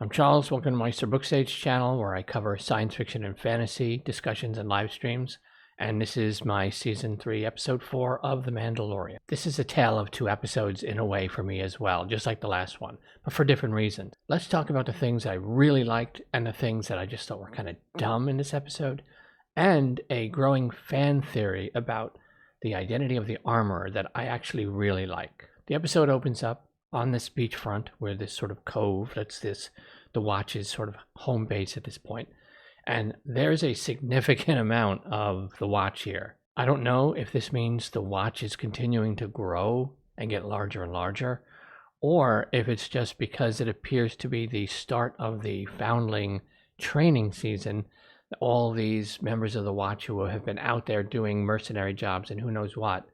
I'm Charles. Welcome to my SirBookSage channel where I cover science fiction and fantasy discussions and live streams. And this is my Season 3, Episode 4 of The Mandalorian. This is a tale of two episodes in a way for me as well, just like the last one, but for different reasons. Let's talk about the things I really liked and the things that I just thought were kind of dumb in this episode, and a growing fan theory about the identity of the armorer that I actually really like. The episode opens up on this beachfront where this sort of cove, the Watch's sort of home base at this point. And there's a significant amount of the Watch here. I don't know if this means the Watch is continuing to grow and get larger and larger, or if it's just because it appears to be the start of the Foundling training season. All these members of the Watch who have been out there doing mercenary jobs and who knows what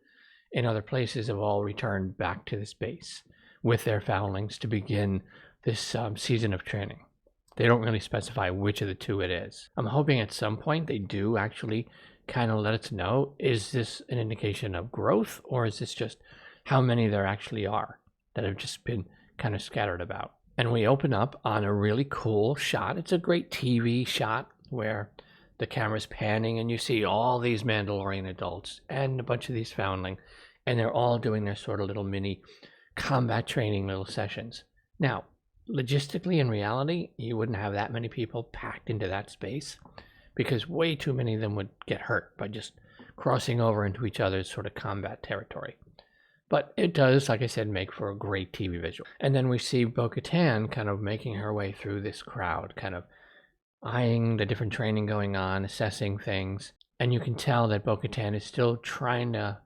in other places have all returned back to this base with their foundlings to begin this season of training. They don't really specify which of the two it is. I'm hoping at some point they do actually kind of let us know, is this an indication of growth, or is this just how many there actually are that have just been kind of scattered about? And we open up on a really cool shot. It's a great TV shot where the camera's panning and you see all these Mandalorian adults and a bunch of these foundling, and they're all doing their sort of little mini combat training little sessions. Now, logistically, in reality, you wouldn't have that many people packed into that space because way too many of them would get hurt by just crossing over into each other's sort of combat territory. But it does, like I said, make for a great TV visual. And then we see Bo-Katan kind of making her way through this crowd, kind of eyeing the different training going on, assessing things. And you can tell that Bo-Katan is still trying to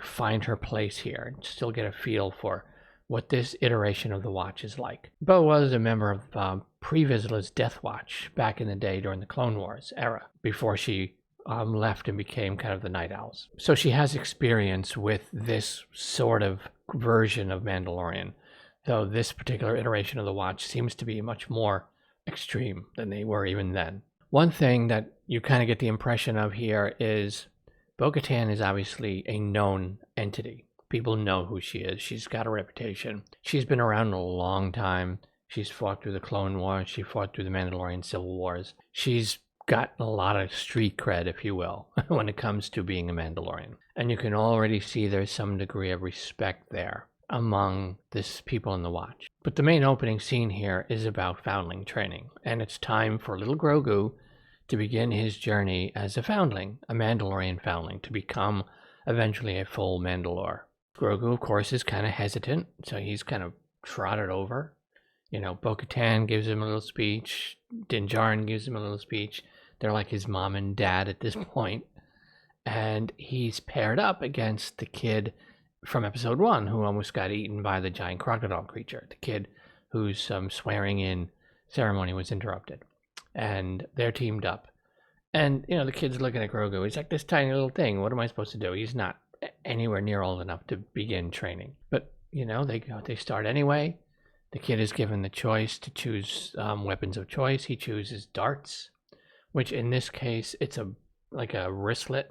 find her place here and still get a feel for what this iteration of the Watch is like. Bo was a member of Pre-Vizsla's Death Watch back in the day during the Clone Wars era, before she left and became kind of the Night Owls. So she has experience with this sort of version of Mandalorian, though this particular iteration of the Watch seems to be much more extreme than they were even then. One thing that you kind of get the impression of here is Bo-Katan is obviously a known entity. People know who she is. She's got a reputation. She's been around a long time. She's fought through the Clone Wars. She fought through the Mandalorian Civil Wars. She's got a lot of street cred, if you will, when it comes to being a Mandalorian. And you can already see there's some degree of respect there among this people in the Watch. But the main opening scene here is about foundling training. And it's time for little Grogu to begin his journey as a foundling, a Mandalorian foundling, to become eventually a full Mandalore. Grogu, of course, is kind of hesitant, so he's kind of trotted over. You know, Bo-Katan gives him a little speech, Din Djarin gives him a little speech. They're like his mom and dad at this point. And he's paired up against the kid from Episode 1 who almost got eaten by the giant crocodile creature, the kid whose swearing-in ceremony was interrupted. And they're teamed up. And, you know, the kid's looking at Grogu. He's like, this tiny little thing. What am I supposed to do? He's not anywhere near old enough to begin training. But, you know, they start anyway. The kid is given the choice to choose weapons of choice. He chooses darts, which in this case, it's like a wristlet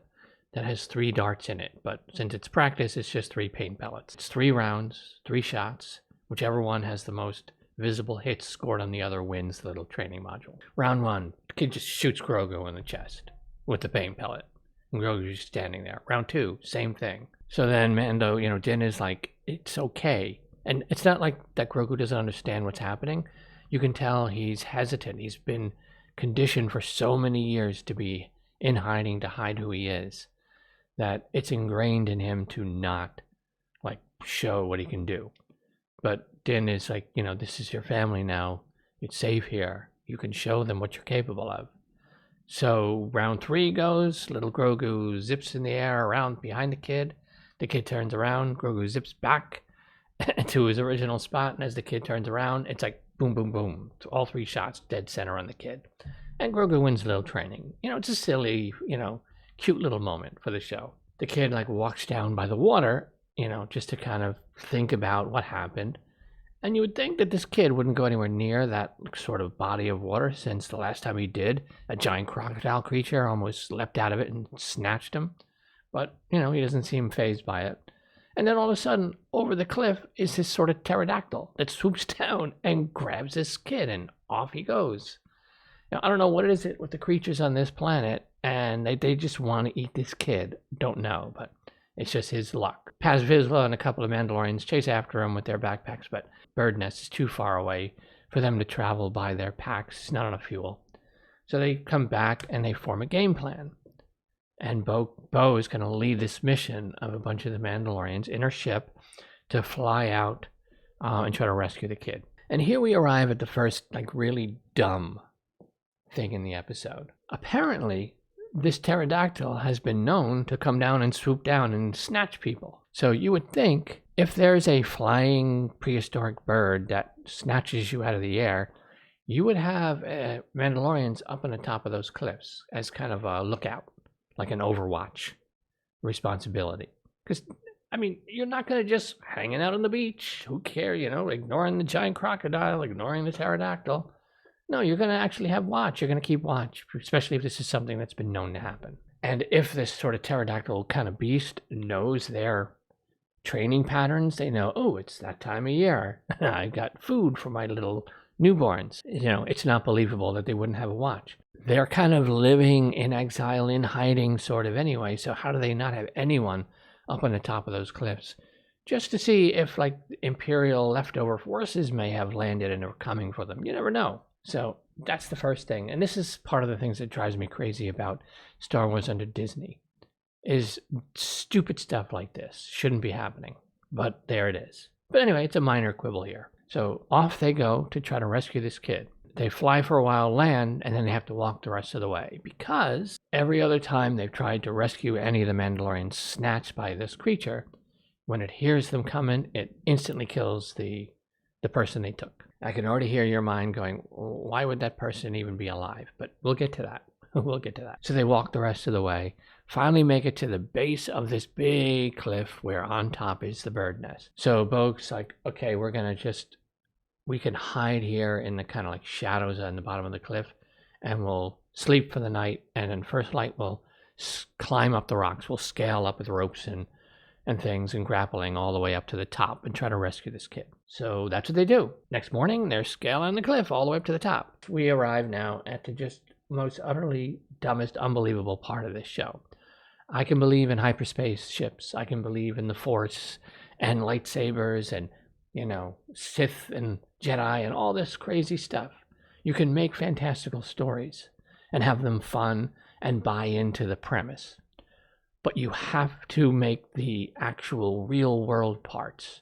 that has 3 darts in it. But since it's practice, it's just 3 paint pellets. It's 3 rounds, 3 shots. Whichever one has the most visible hits scored on the other wins the little training module. Round 1, the kid just shoots Grogu in the chest with the paint pellet. And Grogu's just standing there. Round 2, same thing. So then Mando, Din is like, it's okay. And it's not like that Grogu doesn't understand what's happening. You can tell he's hesitant. He's been conditioned for so many years to be in hiding, to hide who he is, that it's ingrained in him to not show what he can do. But Din is like, this is your family now. It's safe here. You can show them what you're capable of. So round 3 goes, little Grogu zips in the air around behind the kid. The kid turns around, Grogu zips back to his original spot, and as the kid turns around, it's like boom, boom, boom. It's all 3 shots dead center on the kid. And Grogu wins a little training. It's a silly, cute little moment for the show. The kid walks down by the water, just to kind of think about what happened. And you would think that this kid wouldn't go anywhere near that sort of body of water, since the last time he did, a giant crocodile creature almost leapt out of it and snatched him. But, he doesn't seem fazed by it. And then all of a sudden, over the cliff is this sort of pterodactyl that swoops down and grabs this kid, and off he goes. Now, I don't know what it is with the creatures on this planet, and they just want to eat this kid. Don't know, but it's just his luck. Paz Vizsla and a couple of Mandalorians chase after him with their backpacks, but bird nest is too far away for them to travel by their packs. It's not enough fuel. So they come back and they form a game plan. And Bo is going to lead this mission of a bunch of the Mandalorians in her ship to fly out and try to rescue the kid. And here we arrive at the first, really dumb thing in the episode. Apparently, this pterodactyl has been known to come down and swoop down and snatch people. So you would think if there's a flying prehistoric bird that snatches you out of the air, you would have Mandalorians up on the top of those cliffs as kind of a lookout, like an Overwatch responsibility. Because, you're not going to just hanging out on the beach. Who cares, ignoring the giant crocodile, ignoring the pterodactyl. No, you're going to actually have watch. You're going to keep watch, especially if this is something that's been known to happen. And if this sort of pterodactyl kind of beast knows their training patterns, they know, oh, it's that time of year. I've got food for my little newborns. It's not believable that they wouldn't have a watch. They're kind of living in exile, in hiding sort of anyway, so how do they not have anyone up on the top of those cliffs? Just to see if, Imperial leftover forces may have landed and are coming for them. You never know. So that's the first thing. And this is part of the things that drives me crazy about Star Wars under Disney, is stupid stuff like this shouldn't be happening. But there it is. But anyway, it's a minor quibble here. So off they go to try to rescue this kid. They fly for a while, land, and then they have to walk the rest of the way. Because every other time they've tried to rescue any of the Mandalorians snatched by this creature, when it hears them coming, it instantly kills the person they took. I can already hear your mind going, why would that person even be alive? But we'll get to that. We'll get to that. So they walk the rest of the way, finally make it to the base of this big cliff where on top is the bird nest. So Bo's like, okay, we can hide here in the kind of shadows on the bottom of the cliff, and we'll sleep for the night, and then first light we'll climb up the rocks. We'll scale up with ropes and things and grappling all the way up to the top and try to rescue this kid. So that's what they do. Next morning, they're scaling the cliff all the way up to the top. We arrive now at the just most utterly dumbest, unbelievable part of this show. I can believe in hyperspace ships. I can believe in the Force and lightsabers and, Sith and Jedi and all this crazy stuff. You can make fantastical stories and have them fun and buy into the premise. But you have to make the actual real world parts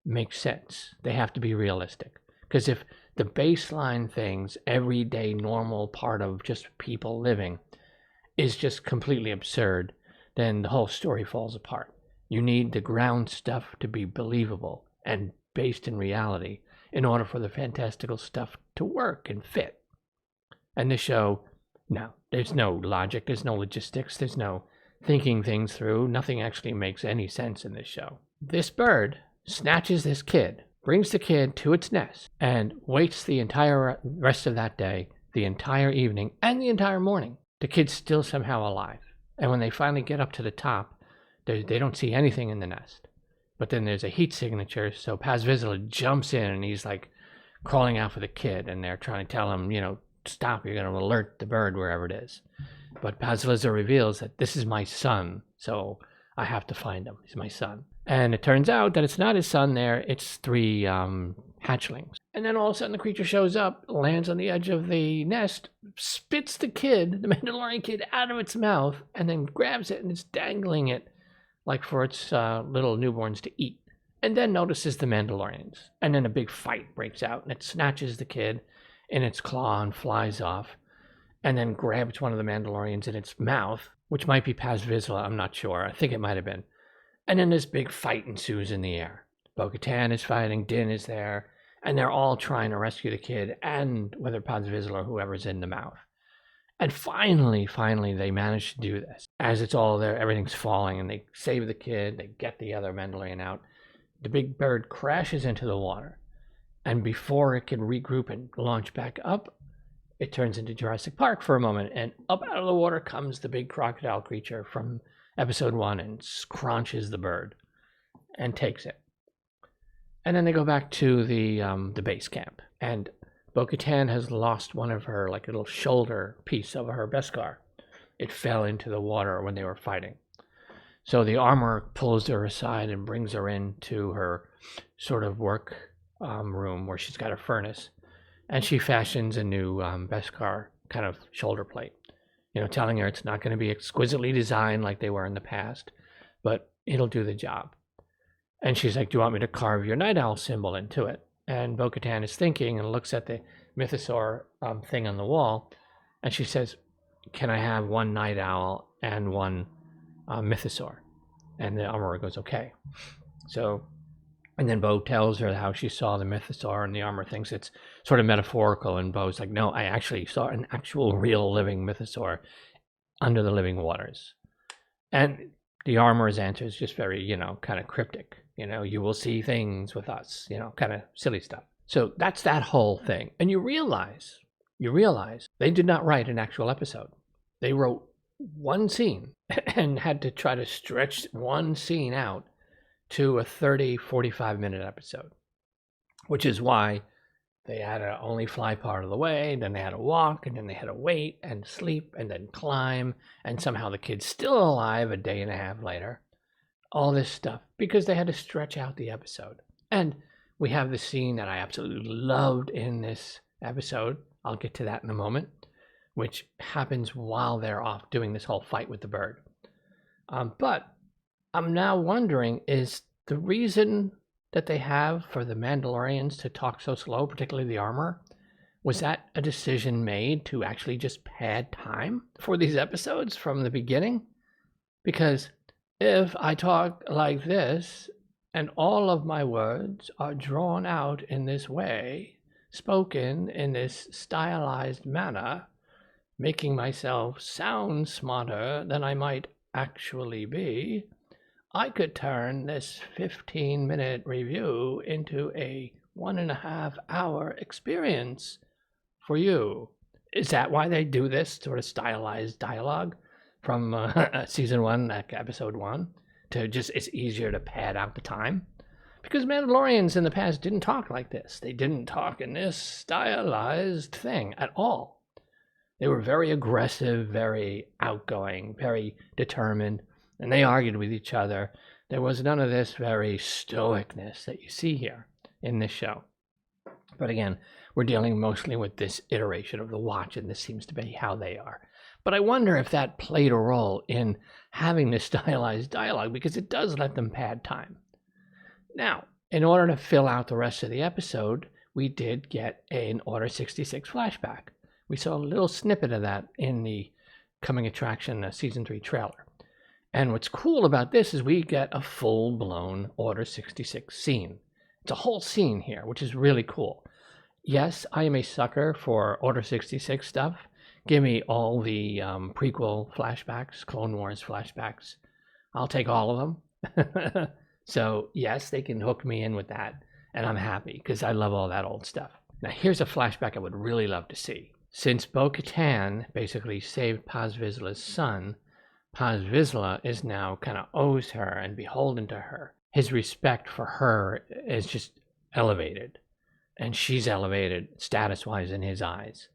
make sense. They have to be realistic. Because if the baseline things, everyday normal part of just people living, is just completely absurd, then the whole story falls apart. You need the ground stuff to be believable and based in reality in order for the fantastical stuff to work and fit. And this show, no, there's no logic, there's no logistics, there's no thinking things through. Nothing actually makes any sense in this show. This bird snatches this kid, brings the kid to its nest, and waits the entire rest of that day, the entire evening, and the entire morning. The kid's still somehow alive. And when they finally get up to the top, they don't see anything in the nest. But then there's a heat signature, so Paz Vizsla jumps in and he's crawling out for the kid, and they're trying to tell him, stop, you're going to alert the bird wherever it is. But Paz Vizsla reveals that this is my son, so I have to find him. He's my son. And it turns out that it's not his son there, it's 3 hatchlings. And then all of a sudden the creature shows up, lands on the edge of the nest, spits the kid, the Mandalorian kid, out of its mouth, and then grabs it and is dangling it for its little newborns to eat. And then notices the Mandalorians. And then a big fight breaks out, and it snatches the kid in its claw and flies off, and then grabs one of the Mandalorians in its mouth, which might be Paz Vizsla, I'm not sure. I think it might have been. And then this big fight ensues in the air. Bo-Katan is fighting, Din is there, and they're all trying to rescue the kid, and whether Paz Vizsla or whoever's in the mouth. And finally, they manage to do this. As it's all there, everything's falling, and they save the kid, they get the other Mandalorian out. The big bird crashes into the water, and before it can regroup and launch back up, it turns into Jurassic Park for a moment, and up out of the water comes the big crocodile creature from episode 1 and crunches the bird. and takes it. And then they go back to the base camp, and Bo-Katan has lost one of her, like, little shoulder piece of her Beskar. It fell into the water when they were fighting. So the armor pulls her aside and brings her into her sort of work room where she's got a furnace, and she fashions a new Beskar kind of shoulder plate, telling her it's not going to be exquisitely designed like they were in the past, but it'll do the job. And she's like, do you want me to carve your night owl symbol into it? And Bo-Katan is thinking and looks at the mythosaur thing on the wall, and she says, can I have one night owl and one mythosaur? And the armorer goes, okay. So, and then Bo tells her how she saw the mythosaur, and the armorer thinks it's sort of metaphorical, and Bo's like, no, I actually saw an actual real living mythosaur under the living waters. And the armorer's answer is just very, kind of cryptic. You will see things with us, kind of silly stuff. So that's that whole thing. And you realize they did not write an actual episode. They wrote one scene and had to try to stretch one scene out to a 45-minute episode, which is why they had to only fly part of the way, then they had to walk, and then they had to wait and sleep and then climb, and somehow the kid's still alive a day and a half later. All this stuff because they had to stretch out the episode. And we have the scene that I absolutely loved in this episode. I'll get to that in a moment, which happens while they're off doing this whole fight with the bird. But I'm now wondering, is the reason that they have for the Mandalorians to talk so slow, particularly the armor, was that a decision made to actually just pad time for these episodes from the beginning? Because if I talk like this and all of my words are drawn out in this way, spoken in this stylized manner, making myself sound smarter than I might actually be, I could turn this 15-minute review into a 1.5-hour experience for you. Is that why they do this sort of stylized dialogue from season 1, episode 1? It's easier to pad out the time? Because Mandalorians in the past didn't talk like this. They didn't talk in this stylized thing at all. They were very aggressive, very outgoing, very determined, and they argued with each other. There was none of this very stoicness that you see here in this show. But again, we're dealing mostly with this iteration of the Watch, and this seems to be how they are. But I wonder if that played a role in having this stylized dialogue, because it does let them pad time. Now, in order to fill out the rest of the episode, we did get an Order 66 flashback. We saw a little snippet of that in the coming attraction season 3 trailer. And what's cool about this is we get a full-blown Order 66 scene. It's a whole scene here, which is really cool. Yes, I am a sucker for Order 66 stuff. Give me all the prequel flashbacks, Clone Wars flashbacks. I'll take all of them. So, yes, they can hook me in with that, and I'm happy because I love all that old stuff. Now, here's a flashback I would really love to see. Since Bo-Katan basically saved Paz Vizsla's son, Paz Vizsla is now kind of owes her and beholden to her. His respect for her is just elevated, and she's elevated status-wise in his eyes.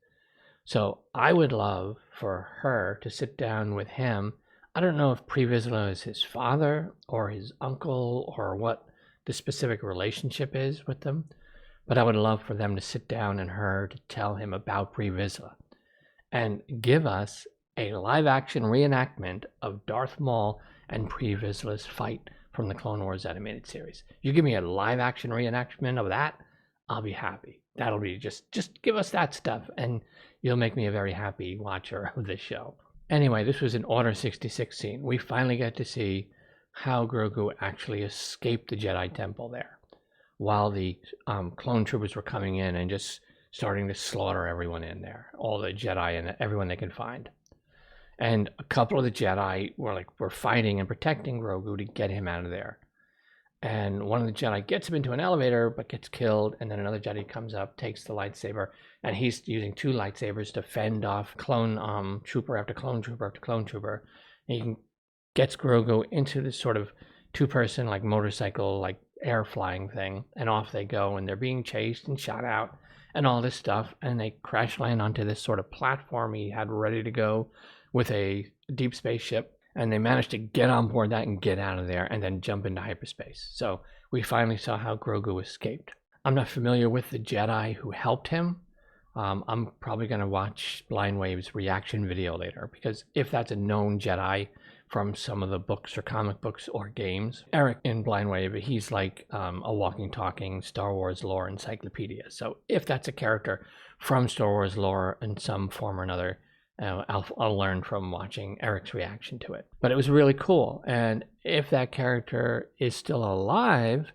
So I would love for her to sit down with him. I don't know if Pre Vizsla is his father or his uncle or what the specific relationship is with them, but I would love for them to sit down and her to tell him about Pre Vizsla and give us a live-action reenactment of Darth Maul and Pre Vizsla's fight from the Clone Wars animated series. You give me a live-action reenactment of that, I'll be happy. That'll be just give us that stuff, and you'll make me a very happy watcher of this show. Anyway, this was an Order 66 scene. We finally get to see how Grogu actually escaped the Jedi Temple there, while the clone troopers were coming in and just starting to slaughter everyone in there, all the Jedi and everyone they can find. And a couple of the Jedi were fighting and protecting Grogu to get him out of there. And one of the Jedi gets him into an elevator, but gets killed. And then another Jedi comes up, takes the lightsaber, and he's using 2 lightsabers to fend off clone trooper after clone trooper after clone trooper. And he gets Grogu into this sort of two-person like motorcycle, like air flying thing, and off they go, and they're being chased and shot out and all this stuff, and they crash land onto this sort of platform he had ready to go with a deep space ship, and they managed to get on board that and get out of there and then jump into hyperspace. So we finally saw how Grogu escaped. I'm not familiar with the Jedi who helped him. I'm probably going to watch Blind Wave's reaction video later, because if that's a known Jedi from some of the books or comic books or games, Eric in Blind Wave, he's like a walking, talking Star Wars lore encyclopedia. So if that's a character from Star Wars lore in some form or another, I'll learn from watching Eric's reaction to it. But it was really cool. And if that character is still alive,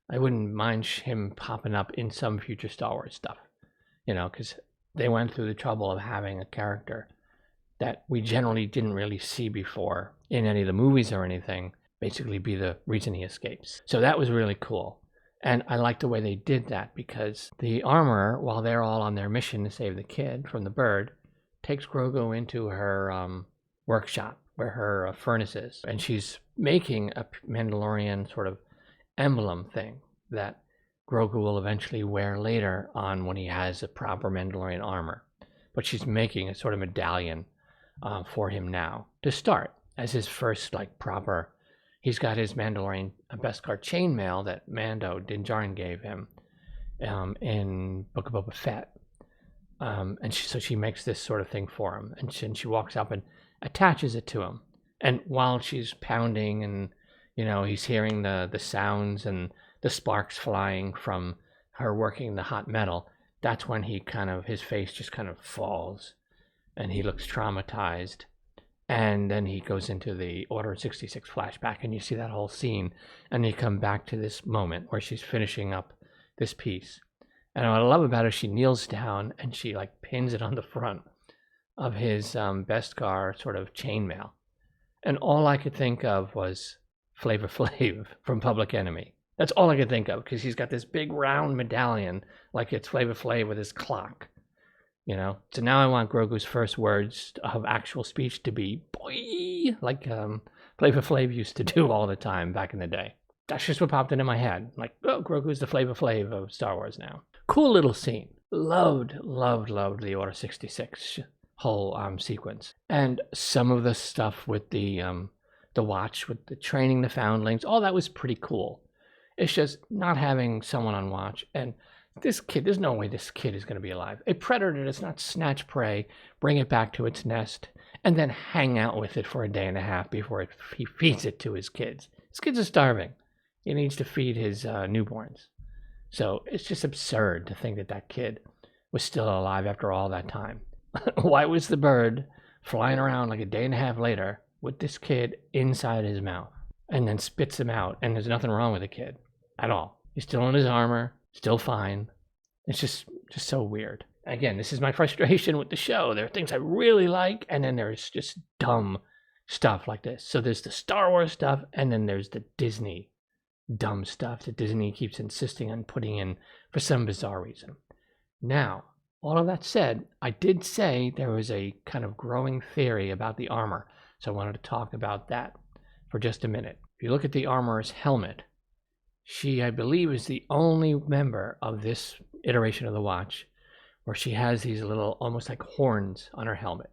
I wouldn't mind him popping up in some future Star Wars stuff. Because they went through the trouble of having a character that we generally didn't really see before in any of the movies or anything, basically be the reason he escapes. So that was really cool. And I like the way they did that, because the armorer, while they're all on their mission to save the kid from the bird, takes Grogu into her workshop where her furnace is. And she's making a Mandalorian sort of emblem thing that Grogu will eventually wear later on when he has a proper Mandalorian armor. But she's making a sort of medallion for him now to start as his first proper. He's got his Mandalorian Beskar chainmail that Mando Din Djarin gave him in Book of Boba Fett. And so she makes this sort of thing for him, and she walks up and attaches it to him. And while she's pounding and he's hearing the sounds and the sparks flying from her working the hot metal, that's when his face just kind of falls and he looks traumatized. And then he goes into the Order 66 flashback, and you see that whole scene, and you come back to this moment where she's finishing up this piece. And what I love about it, she kneels down and she pins it on the front of his Beskar sort of chainmail. And all I could think of was Flavor Flav from Public Enemy. That's all I could think of, because he's got this big round medallion like it's Flavor Flav with his clock. So now I want Grogu's first words of actual speech to be boy, like Flavor Flav used to do all the time back in the day. That's just what popped into my head. Grogu's the Flavor Flav of Star Wars now. Cool little scene. Loved the Order 66 whole sequence. And some of the stuff with the watch, with the training the Foundlings, all that was pretty cool. It's just not having someone on watch. And this kid, there's no way this kid is going to be alive. A predator does not snatch prey, bring it back to its nest, and then hang out with it for a day and a half before he feeds it to his kids. His kids are starving. He needs to feed his newborns. So it's just absurd to think that kid was still alive after all that time. Why was the bird flying around like a day and a half later with this kid inside his mouth and then spits him out? And there's nothing wrong with the kid at all. He's still in his armor, still fine. It's just so weird. Again, this is my frustration with the show. There are things I really like, and then there's just dumb stuff like this. So there's the Star Wars stuff, and then there's the Disney dumb stuff that Disney keeps insisting on putting in for some bizarre reason. Now, all of that said, I did say there was a kind of growing theory about the armor, so I wanted to talk about that for just a minute. If you look at the armorer's helmet, she, I believe, is the only member of this iteration of the watch where she has these little, almost like horns on her helmet.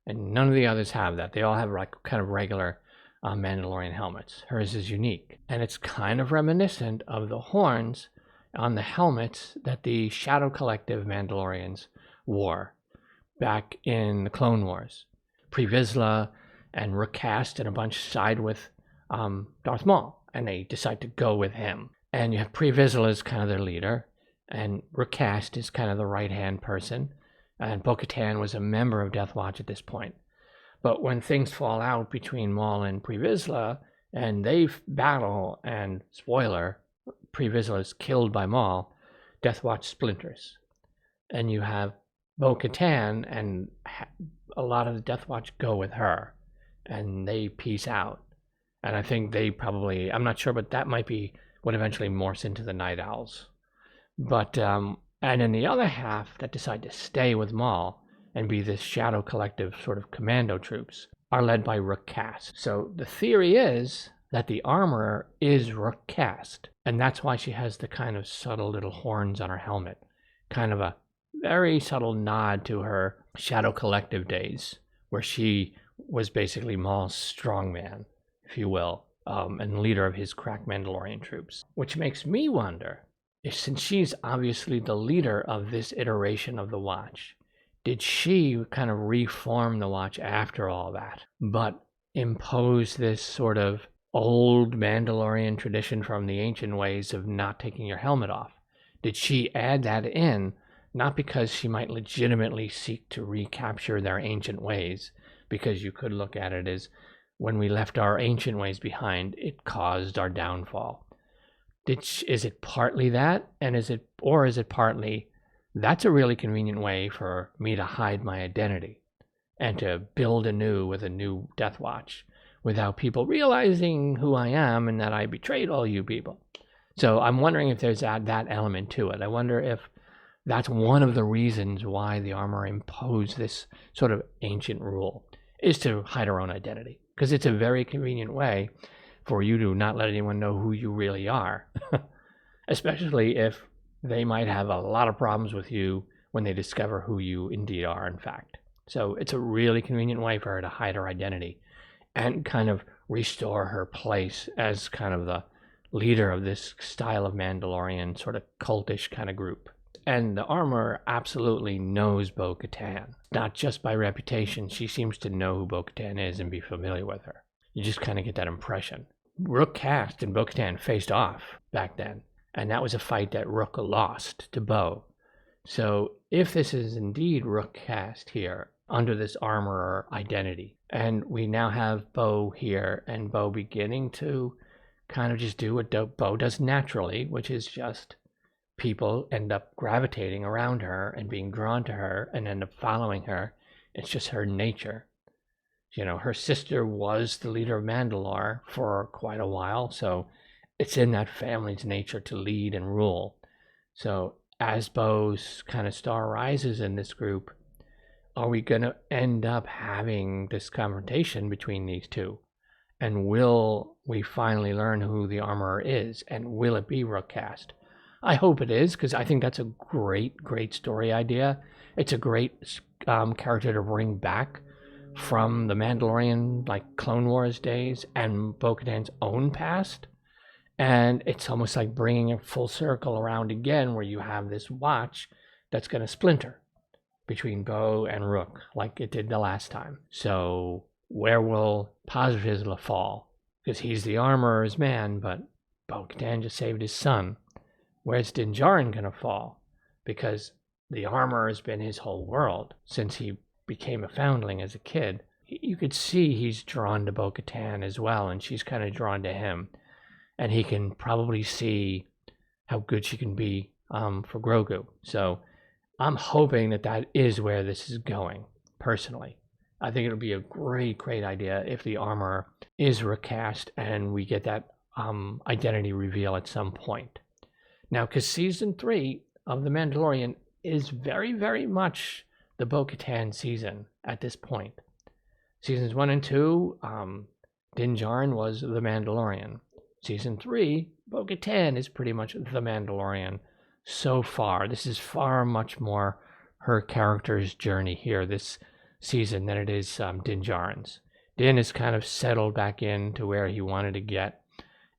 And none of the others have that. They all have kind of regular Mandalorian helmets. Hers is unique. And it's kind of reminiscent of the horns on the helmets that the Shadow Collective Mandalorians wore back in the Clone Wars. Pre Vizsla and Recast and a bunch side with Darth Maul, and they decide to go with him. And you have Pre Vizsla as kind of their leader, and Recast is kind of the right-hand person, and Bo-Katan was a member of Death Watch at this point. But when things fall out between Maul and Pre Vizsla, and they battle, and spoiler, Pre Vizsla is killed by Maul, Death Watch splinters. And you have Bo-Katan, and a lot of the Death Watch go with her, and they peace out. And I think they probably, I'm not sure, but that might be what eventually morphs into the Night Owls. But, and then the other half that decide to stay with Maul and be this Shadow Collective sort of commando troops are led by Recast. So the theory is that the armor is Rook cast, and that's why she has the kind of subtle little horns on her helmet, kind of a very subtle nod to her Shadow Collective days, where she was basically Maul's strongman, if you will, and leader of his crack Mandalorian troops. Which makes me wonder, if since she's obviously the leader of this iteration of the Watch, did she kind of reform the Watch after all that, but impose this sort of old Mandalorian tradition from the ancient ways of not taking your helmet off? Did she add that in, not because she might legitimately seek to recapture their ancient ways, because you could look at it as when we left our ancient ways behind, it caused our downfall. Is it partly that, and is it partly that's a really convenient way for me to hide my identity and to build anew with a new Death Watch without people realizing who I am and that I betrayed all you people? So I'm wondering if there's that element to it. I wonder if that's one of the reasons why the armor imposed this sort of ancient rule, is to hide our own identity, because it's a very convenient way for you to not let anyone know who you really are, especially if they might have a lot of problems with you when they discover who you indeed are, in fact. So it's a really convenient way for her to hide her identity and kind of restore her place as kind of the leader of this style of Mandalorian sort of cultish kind of group. And the armor absolutely knows Bo-Katan. Not just by reputation, she seems to know who Bo-Katan is and be familiar with her. You just kind of get that impression. Rook cast and Bo-Katan faced off back then, and that was a fight that Rook lost to Bo. So if this is indeed Rook cast here, under this armorer identity, and we now have Bo here, and Bo beginning to kind of just do what Bo does naturally, which is just people end up gravitating around her and being drawn to her and end up following her. It's just her nature. You know, her sister was the leader of Mandalore for quite a while, so it's in that family's nature to lead and rule. So as Bo's kind of star rises in this group, are we going to end up having this confrontation between these two? And will we finally learn who the armorer is? And will it be Rook cast? I hope it is, because I think that's a great story idea. It's a great character to bring back from the Mandalorian, like Clone Wars days, and Bo-Katan's own past. And it's almost like bringing it full circle around again, where you have this watch that's going to splinter between Bo and Rook, like it did the last time. So where will Paz Vizsla fall? Because he's the armorer's man, but Bo-Katan just saved his son. Where's Din Djarin going to fall? Because the armor has been his whole world since he became a foundling as a kid. You could see he's drawn to Bo-Katan as well, and she's kind of drawn to him. And he can probably see how good she can be for Grogu. So I'm hoping that is where this is going, personally. I think it'll be a great idea if the armor is recast and we get that identity reveal at some point. Now, because Season 3 of The Mandalorian is very much the Bo-Katan season at this point. Seasons 1 and 2, Din Djarin was the Mandalorian. Season 3, Bo-Katan is pretty much the Mandalorian so far. This is far much more her character's journey here this season than it is Din Djarin's. Din is kind of settled back into where he wanted to get,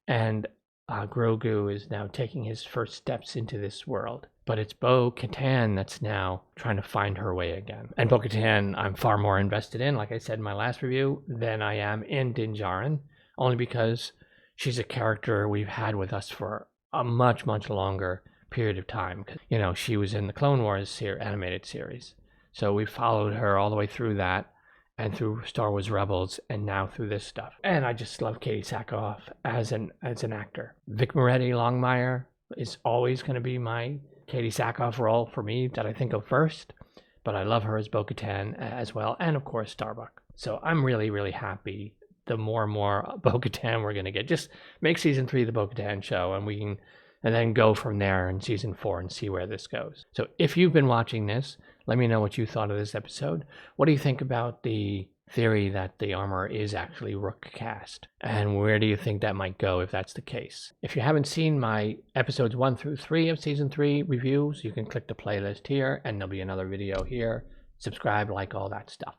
and Grogu is now taking his first steps into this world. But it's Bo-Katan that's now trying to find her way again. And Bo-Katan I'm far more invested in, like I said in my last review, than I am in Din Djarin, only because she's a character we've had with us for a much longer period of time. You know, she was in the Clone Wars animated series. So we followed her all the way through that, and through Star Wars Rebels, and now through this stuff. And I just love Katie Sackhoff as an actor. Vic Moretti-Longmire is always going to be my Katie Sackhoff role for me that I think of first, but I love her as Bo-Katan as well, and of course Starbuck. So I'm really happy the more and more Bo-Katan we're going to get. Just make Season 3 the Bo-Katan show, and we can then go from there in Season 4 and see where this goes. So if you've been watching this, let me know what you thought of this episode. What do you think about the theory that the armor is actually Rook cast. And where do you think that might go if that's the case? If you haven't seen my episodes 1 through 3 of season 3 reviews, you can click the playlist here and there'll be another video here. Subscribe, like, all that stuff.